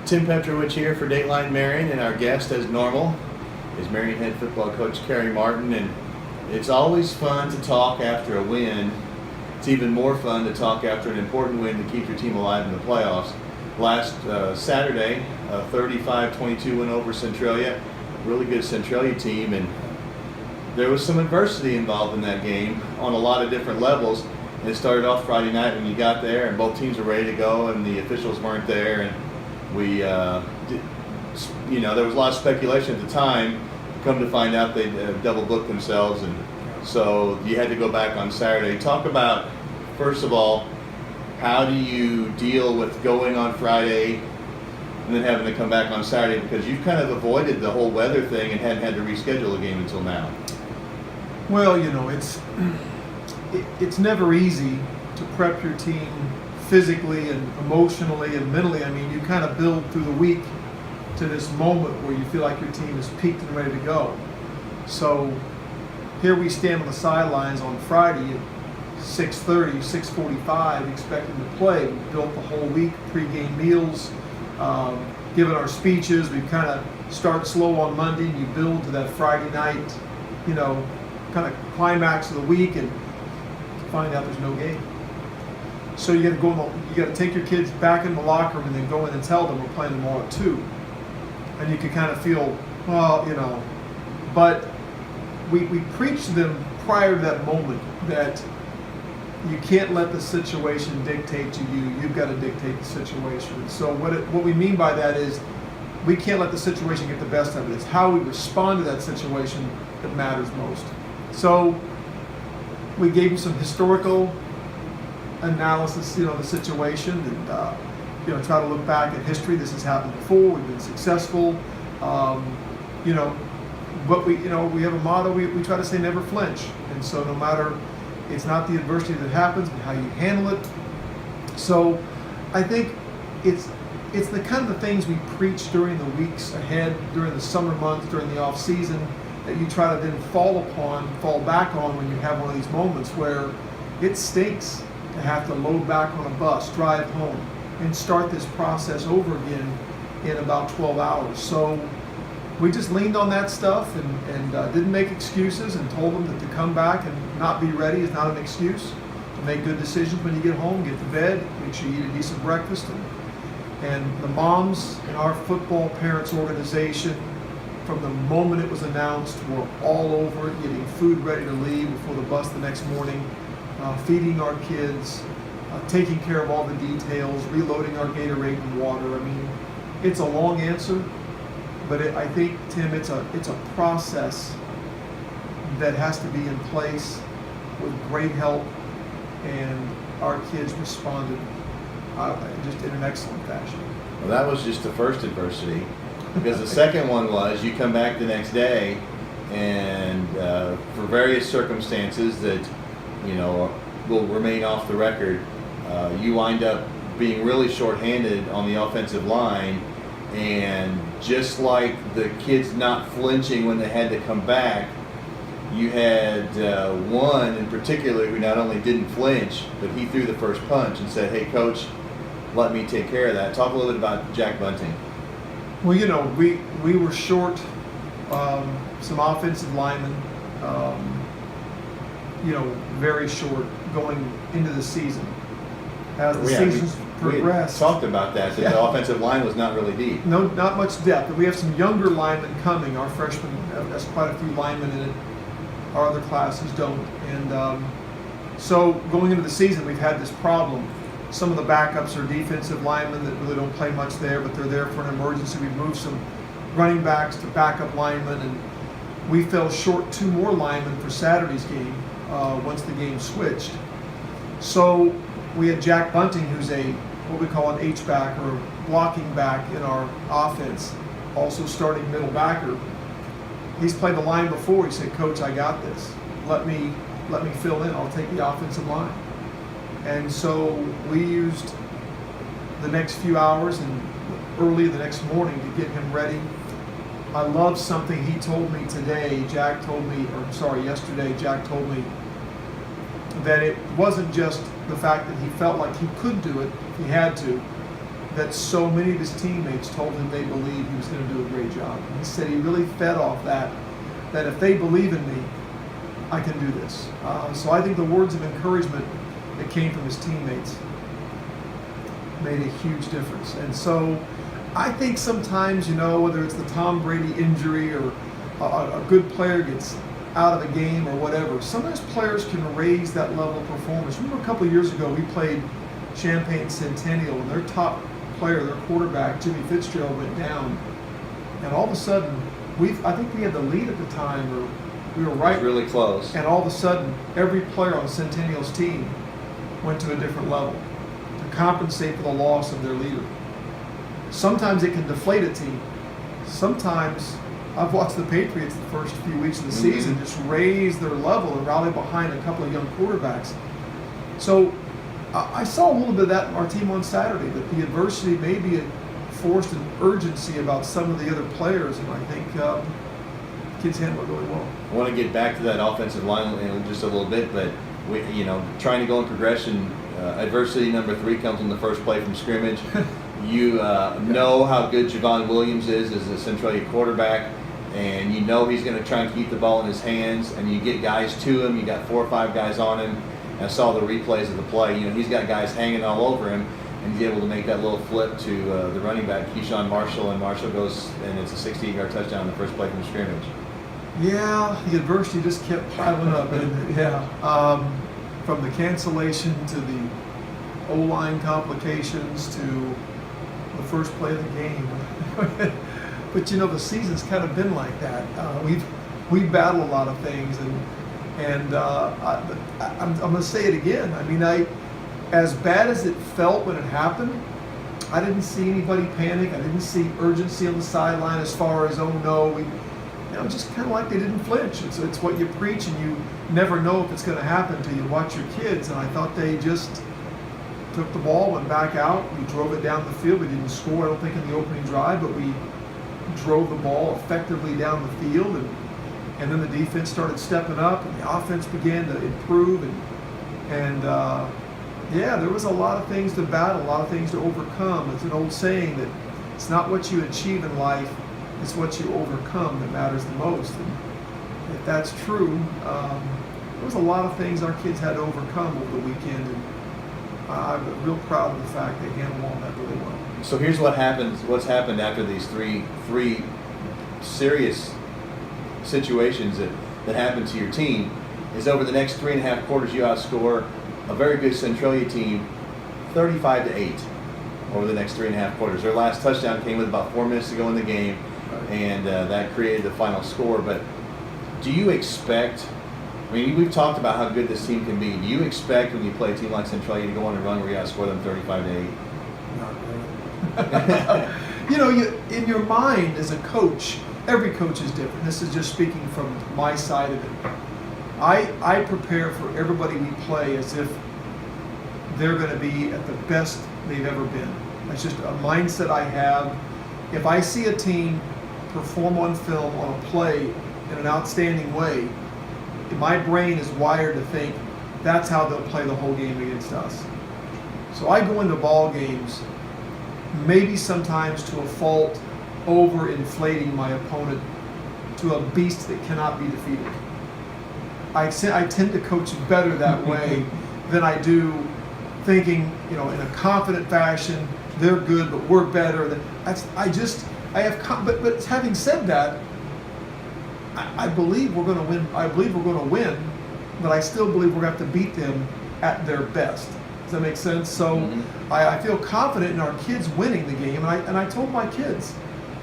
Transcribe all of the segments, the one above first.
Tim Petrowich here for Dateline Marion, and our guest, as normal, is Marion Head Football coach Kerry Martin. And it's always fun to talk after a win. It's even more fun to talk after an important win to keep your team alive in the playoffs. Last Saturday, a 35-22 win over Centralia, really good Centralia team, and there was some adversity involved in that game on a lot of different levels. And it started off Friday night when you got there, and both teams were ready to go, and the officials weren't there, and we, there was a lot of speculation at the time. Come to find out, they double booked themselves, and so you had to go back on Saturday. Talk about, first of all, how do you deal with going on Friday and then having to come back on Saturday, because you've kind of avoided the whole weather thing and hadn't had to reschedule a game until now. Well, it's never easy to prep your team physically and emotionally and mentally. I mean, you kind of build through the week to this moment where you feel like your team is peaked and ready to go. So here we stand on the sidelines on Friday at 6:30, 6:45, expecting to play. We built the whole week, pregame meals, given our speeches. We kind of start slow on Monday, and you build to that Friday night, kind of climax of the week, and find out there's no game. So you got to take your kids back in the locker room and then go in and tell them we're playing tomorrow at 2. And you could kind of feel, but we preach to them prior to that moment that you can't let the situation dictate to you. You've got to dictate the situation. So what we mean by that is we can't let the situation get the best of it. It's how we respond to that situation that matters most. So we gave them some historical analysis, the situation, and try to look back at history. This has happened before. We've been successful. But we have a motto. We try to say never flinch. And so no matter, it's not the adversity that happens, but how you handle it. So I think it's the kind of the things we preach during the weeks ahead, during the summer months, during the off season, that you try to then fall back on when you have one of these moments where it stinks to have to load back on a bus, drive home, and start this process over again in about 12 hours. So we just leaned on that stuff and didn't make excuses, and told them that to come back and not be ready is not an excuse. To make good decisions when you get home, get to bed, make sure you eat a decent breakfast. And the moms in our football parents organization, from the moment it was announced, were all over it, getting food ready to leave before the bus the next morning, feeding our kids, taking care of all the details, reloading our Gatorade and water. I mean, it's a long answer, but I think, Tim, it's a process that has to be in place with great help, and our kids responded just in an excellent fashion. Well, that was just the first adversity, because the second one was you come back the next day, and for various circumstances that will remain off the record, you wind up being really shorthanded on the offensive line, and just like the kids not flinching when they had to come back, you had one in particular who not only didn't flinch, but he threw the first punch and said, "Hey, coach, let me take care of that." Talk a little bit about Jack Bunting. Well, we were short some offensive linemen, very short going into the season. As the season's progressed, we talked about that. That the offensive line was not really deep. No, not much depth. We have some younger linemen coming. Our freshmen has quite a few linemen in it. Our other classes don't. And so going into the season, we've had this problem. Some of the backups are defensive linemen that really don't play much there, but they're there for an emergency. We've moved some running backs to backup linemen, and we fell short 2 more linemen for Saturday's game once the game switched. So we had Jack Bunting, who's what we call an H-back, or blocking back in our offense, also starting middle backer. He's played the line before. He said, "Coach, I got this. Let me fill in. I'll take the offensive line." And so we used the next few hours and early the next morning to get him ready. I love something he told me today. Jack told me that it wasn't just the fact that he felt like he could do it if he had to, that so many of his teammates told him they believed he was going to do a great job. And he said he really fed off that if they believe in me, I can do this. So I think the words of encouragement that came from his teammates made a huge difference. And so I think sometimes, whether it's the Tom Brady injury or a good player gets out of a game or whatever, sometimes players can raise that level of performance. Remember a couple of years ago we played Champaign Centennial and their top player, their quarterback, Jimmy Fitzgerald, went down. And all of a sudden, I think we had the lead at the time, or we were right. It was really close. And all of a sudden, every player on Centennial's team went to a different level to compensate for the loss of their leader. Sometimes it can deflate a team. Sometimes I've watched the Patriots the first few weeks of the season just raise their level and rally behind a couple of young quarterbacks. So I saw a little bit of that in our team on Saturday, that the adversity maybe forced an urgency about some of the other players, and I think kids handle it really well. I want to get back to that offensive line in just a little bit, but trying to go in progression, adversity number 3 comes in the first play from scrimmage. You know how good Javon Williams is as a Centralia quarterback, and you know he's going to try and keep the ball in his hands, and you get guys to him. You got 4 or 5 guys on him. And I saw the replays of the play. He's got guys hanging all over him, and he's able to make that little flip to the running back, Keyshawn Marshall, and Marshall goes, and it's a 68-yard touchdown on the first play from scrimmage. Yeah, the adversity just kept piling up. And from the cancellation to the O-line complications to the first play of the game. But the season's kind of been like that. We've battled a lot of things, and I'm going to say it again. I mean, as bad as it felt when it happened, I didn't see anybody panic. I didn't see urgency on the sideline as far as, oh no, just kind of like they didn't flinch. It's what you preach, and you never know if it's going to happen until you watch your kids. And I thought they just took the ball, went back out, we drove it down the field. We didn't score, I don't think, in the opening drive, but we drove the ball effectively down the field, and then the defense started stepping up, and the offense began to improve, and there was a lot of things to battle, a lot of things to overcome. It's an old saying that it's not what you achieve in life, it's what you overcome that matters the most. And if that's true, there was a lot of things our kids had to overcome over the weekend, and I'm real proud of the fact they handled all that really well. So here's what happens. What's happened after these three serious situations that happened to your team is over the next 3.5 quarters you outscore a very good Centralia team 35-8 over the next 3.5 quarters. Their last touchdown came with about 4 minutes to go in the game, and that created the final score. But do you expect? I mean, we've talked about how good this team can be. Do you expect when you play a team like Centralia to go on a run where you outscore them 35-8? Not really. In your mind as a coach, every coach is different. This is just speaking from my side of it. I prepare for everybody we play as if they're going to be at the best they've ever been. That's just a mindset I have. If I see a team perform on film on a play in an outstanding way, my brain is wired to think that's how they'll play the whole game against us. So I go into ball games maybe sometimes to a fault, overinflating my opponent to a beast that cannot be defeated. I tend to coach better that way than I do thinking, in a confident fashion, they're good, but we're better. But having said that, I believe we're going to win. I believe we're going to win, but I still believe we're going to have to beat them at their best. Does that make sense? So I feel confident in our kids winning the game, and I told my kids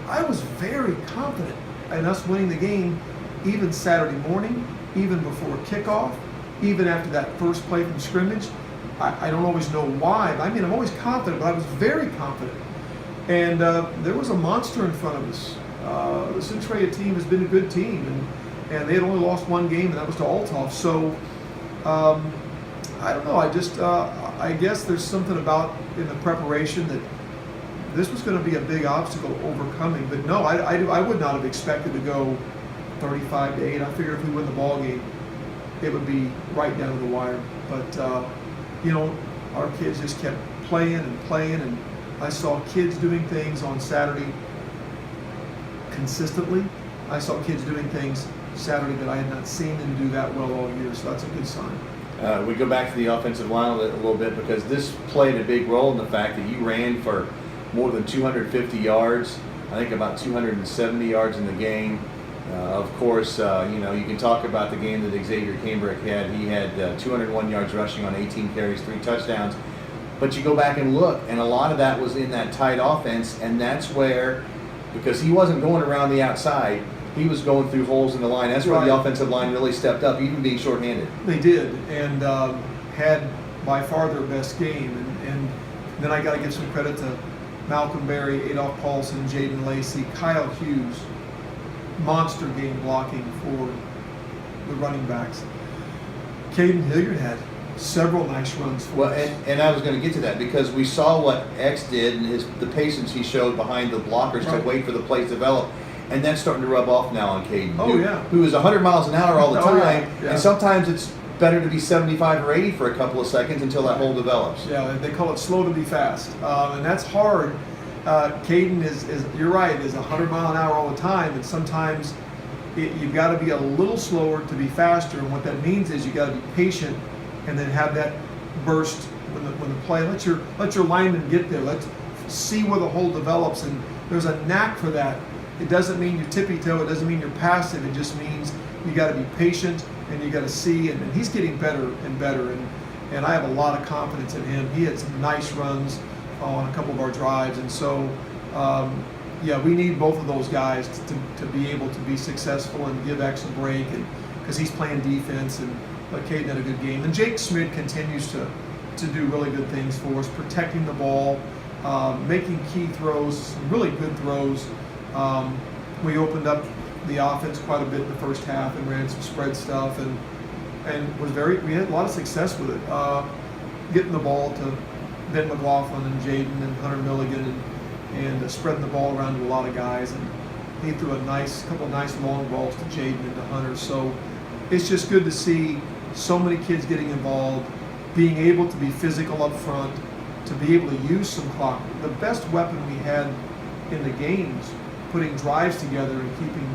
I was very confident in us winning the game, even Saturday morning, even before kickoff, even after that first play from scrimmage. I don't always know why. I mean, I'm always confident, but I was very confident. And there was a monster in front of us. The Centralia team has been a good team, and they had only lost one game, and that was to Althoff. So I don't know. I guess there's something about in the preparation that this was going to be a big obstacle overcoming. But no, I would not have expected to go 35-8. I figured if we win the ball game, it would be right down to the wire. But our kids just kept playing, and I saw kids doing things on Saturday consistently. I saw kids doing things Saturday that I had not seen them do that well all year, so that's a good sign. We go back to the offensive line a little bit because this played a big role in the fact that you ran for more than 250 yards, I think about 270 yards in the game. Of course, you can talk about the game that Xavier Cambrick had. He had 201 yards rushing on 18 carries, 3 touchdowns. But you go back and look, and a lot of that was in that tight offense, and that's where, because he wasn't going around the outside, he was going through holes in the line. That's where the offensive line really stepped up, even being shorthanded. They did, and had by far their best game. And then I got to give some credit to Malcolm Berry, Adolph Paulson, Jaden Lacey, Kyle Hughes. Monster game blocking for the running backs. Caden Hilliard had several nice runs for us. And I was going to get to that because we saw what X did and the patience he showed behind the blockers to wait for the plays to develop. And that's starting to rub off now on Caden, who is 100 miles an hour all the time. And sometimes it's better to be 75 or 80 for a couple of seconds until that hole develops. Yeah, they call it slow to be fast. And that's hard. Caden is you're right, is 100 mile an hour all the time, and sometimes you've got to be a little slower to be faster. And what that means is you got to be patient, and then have that burst when the play. Let your lineman get there. Let's see where the hole develops, and there's a knack for that. It doesn't mean you're tippy-toe. It doesn't mean you're passive. It just means you got to be patient, and you got to see. And he's getting better and better, and I have a lot of confidence in him. He had some nice runs on a couple of our drives, and so we need both of those guys to be able to be successful and give X a break, and because he's playing defense, and Caden had a good game. And Jake Schmidt continues to do really good things for us, protecting the ball, making key throws, some really good throws. We opened up the offense quite a bit in the first half and ran some spread stuff, and we had a lot of success with it, getting the ball to Ben McLaughlin and Jaden and Hunter Milligan, and spreading the ball around to a lot of guys. And he threw a couple of nice long balls to Jaden and to Hunter. So it's just good to see so many kids getting involved, being able to be physical up front, to be able to use some clock. The best weapon we had in the games, putting drives together and keeping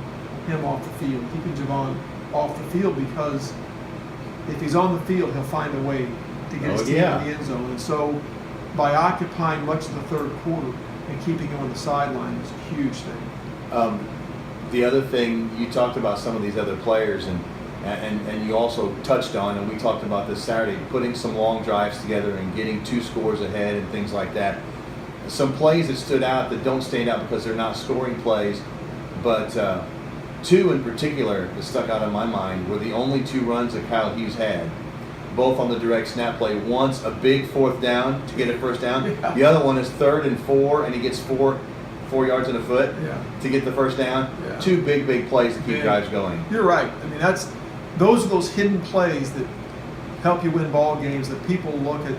him off the field, keeping Javon off the field, because if he's on the field, he'll find a way to get his team in the end zone. And so by occupying much of the third quarter and keeping him on the sideline is a huge thing. The other thing, you talked about some of these other players, and you also touched on, and we talked about this Saturday, putting some long drives together and getting 2 scores ahead and things like that. Some plays that stood out that don't stand out because they're not scoring plays, but 2 in particular that stuck out in my mind were the only 2 runs that Kyle Hughes had, both on the direct snap play. One's a big 4th down to get a first down. Yeah. The other one is 3rd and 4, and he gets 4 yards and a foot to get the first down. Yeah. 2 big plays to keep drives going. You're right. I mean, those are those hidden plays that help you win ball games, that people look at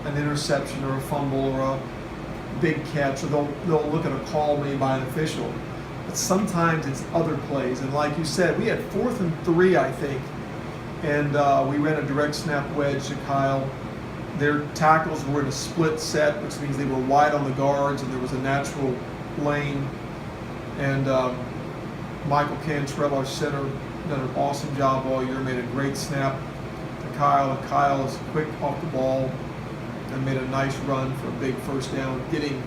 an interception or a fumble or a big catch, or they'll look at a call made by an official. But sometimes it's other plays. And like you said, we had 4th and 3, I think, and we ran a direct snap wedge to Kyle. Their tackles were in a split set, which means they were wide on the guards, and there was a natural lane. And Michael Cantrell, our center, done an awesome job all year, made a great snap to Kyle, and Kyle is quick off the ball and made a nice run for a big first down, getting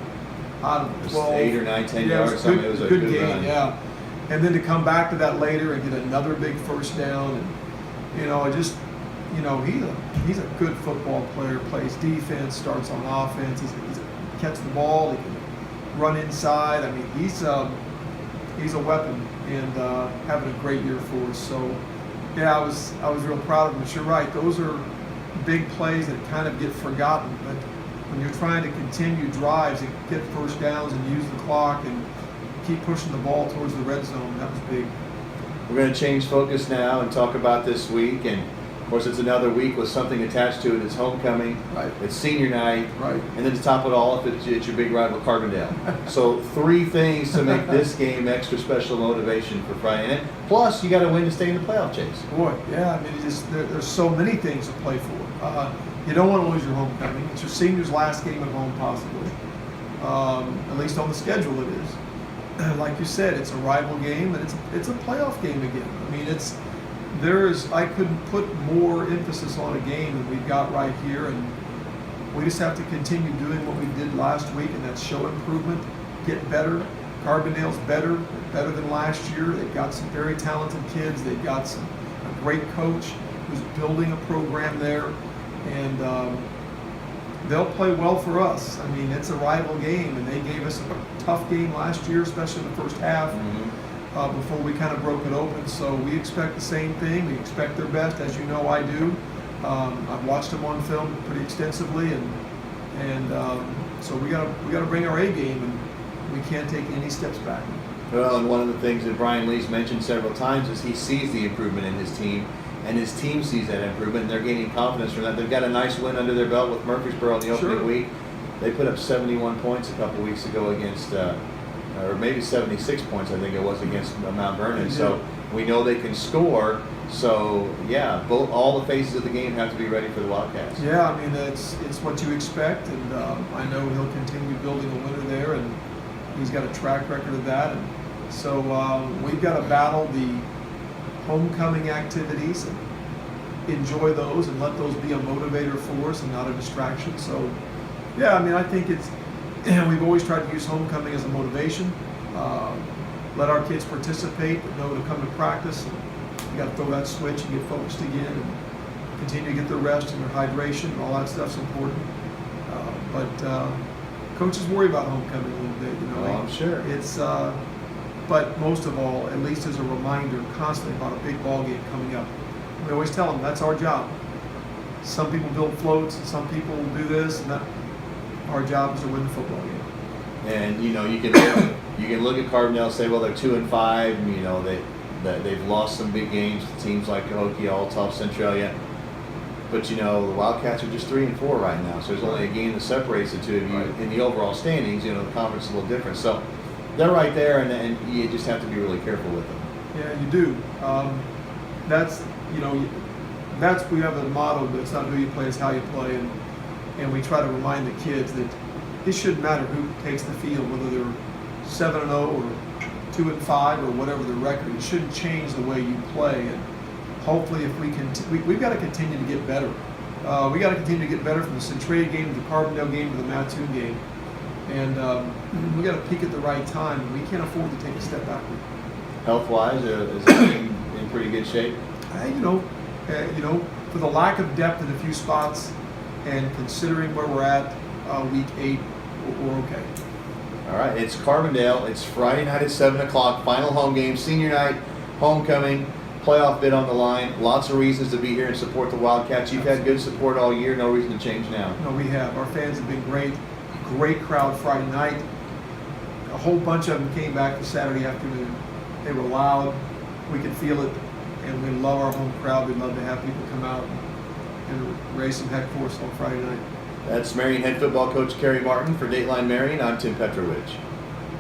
out of 12. 8 or 9, 10 yards, something. It was a good game, run. yeah. And then to come back to that later and get another big first down, and he's a good football player, plays defense, starts on offense, he catches the ball, he can run inside. I mean, he's a weapon, and having a great year for us. So yeah, I was real proud of him. But you're right, those are big plays that kind of get forgotten, but when you're trying to continue drives and get first downs and use the clock and keep pushing the ball towards the red zone, that was big. We're going to change focus now and talk about this week, and of course it's another week with something attached to it. It's homecoming, right? It's senior night, right? And then to top it all off, it's your big rival Carbondale. So 3 things to make this game extra special motivation for Friday night. Plus, you got to win to stay in the playoff chase. Boy, yeah. I mean, there's so many things to play for. You don't want to lose your homecoming. It's your senior's last game at home, possibly. At least on the schedule it is. Like you said, it's a rival game, and it's a playoff game again. I mean, I couldn't put more emphasis on a game than we've got right here, and we just have to continue doing what we did last week, and that's show improvement, get better. Carbondale's better than last year. They've got some very talented kids. They've got a great coach who's building a program there, and they'll play well for us. I mean, it's a rival game, and they gave us a tough game last year, especially in the first half, before we kind of broke it open. So we expect the same thing. We expect their best, as you know I do. I've watched them on film pretty extensively, and so we gotta bring our A game, and we can't take any steps back. Well, and one of the things that Brian Lee's mentioned several times is he sees the improvement in his team, and his team sees that improvement, and they're gaining confidence from that. They've got a nice win under their belt with Murfreesboro in the opening week. They put up 71 points a couple weeks ago against, or maybe 76 points, I think it was, against Mount Vernon. So we know they can score. So yeah, all the phases of the game have to be ready for the Wildcats. Yeah, I mean, it's what you expect, and I know he'll continue building a winner there, and he's got a track record of that. And so we've got to battle the homecoming activities and enjoy those, and let those be a motivator for us and not a distraction. So yeah, I mean, I think we've always tried to use homecoming as a motivation. Let our kids participate, but know to come to practice. And you got to throw that switch and get focused again, and continue to get their rest and their hydration, and all that stuff's important. But coaches worry about homecoming a little bit, you know. Oh, I'm sure. It's but most of all, at least as a reminder constantly about a big ball game coming up. We always tell them that's our job. Some people build floats, and some people do this, and that. Our job is to win the football game. And you know, you can look at Carbondale and say, well, they're 2-5. And, you know, they've lost some big games to teams like Cahokia, Althoff, Centralia. But you know, the Wildcats are just 3-4 right now. So there's only a game that separates the two of you in the overall standings. You know, the conference is a little different. So they're right there, and you just have to be really careful with them. Yeah, you do. We have a motto, but it's not who you play, it's how you play, and we try to remind the kids that it shouldn't matter who takes the field, whether they're 7-0 or 2-5 or whatever the record. It shouldn't change the way you play, and hopefully, if we've got to continue to get better. We got to continue to get better from the Centralia game to the Carbondale game to the Mattoon game, and we got to peak at the right time. We can't afford to take a step backward. Health-wise, is the team in pretty good shape? For the lack of depth in a few spots, and considering where we're at, week 8, we're okay. All right, it's Carbondale. It's Friday night at 7 o'clock. Final home game, senior night, homecoming, playoff bid on the line. Lots of reasons to be here and support the Wildcats. You've had good support all year. No reason to change now. No, we have. Our fans have been great. Great crowd Friday night. A whole bunch of them came back for Saturday afternoon. They were loud. We could feel it. And we love our home crowd. We'd love to have people come out and raise some heck for us on Friday night. That's Marion Head Football Coach Kerry Martin. For Dateline Marion, I'm Tim Petrowich.